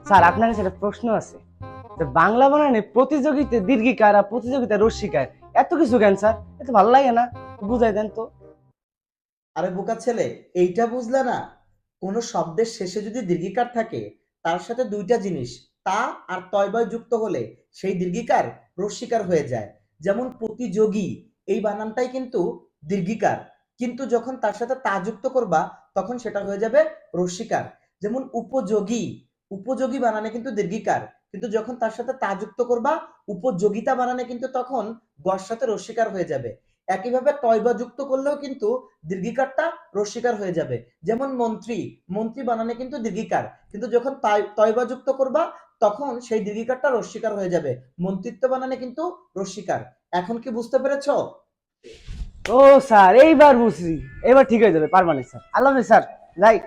Sir আপনার কাছে একটা প্রশ্ন আছে, যে বাংলা বানানে প্রতিযোগিতা দীর্ঘিকার আর প্রতিযোগিতা রস্যিকার, এত কিছু কেন স্যার? এত ভালো লাগে না, বুঝাই দেন তো। আরে বোকা ছেলে, এইটা বুঝলে না? কোনো শব্দের শেষে যদি দীর্ঘিকার থাকে, তার সাথে দুইটা জিনিস, তা আর তয়বয় যুক্ত হলে সেই দীর্ঘিকার রস্যিকার হয়ে যায়। যেমন প্রতিযোগী, এই বানানটাই কিন্তু দীর্ঘিকার, কিন্তু যখন তার সাথে তা যুক্ত করবা তখন সেটা হয়ে যাবে রস্যিকার। যেমন উপযোগী, উপযোগী বানানে কিন্তু দীর্ঘিকার, কিন্তু যখন তার সাথে তা যুক্ত করবা উপযোগিতা বানানে কিন্তু তখন গর সাথে রস্যিকার হয়ে যাবে। একইভাবে তয়বা যুক্ত করলেও কিন্তু দীর্ঘিকারটা রস্যিকার হয়ে যাবে। যেমন মন্ত্রী, মন্ত্রী বানানে কিন্তু দীর্ঘিকার, কিন্তু যখন তয়বা যুক্ত করবা তখন সেই দীর্ঘিকারটা রস্যিকার হয়ে যাবে। মন্ত্রিত্ব বানানে কিন্তু রস্যিকার। এখন কি বুঝতে পেরেছো? ও স্যার, এইবার বুঝছি, এবার ঠিক হয়ে যাবে, পারমানেন্ট স্যার। আল্লাহ হাফেজ স্যার, যাই।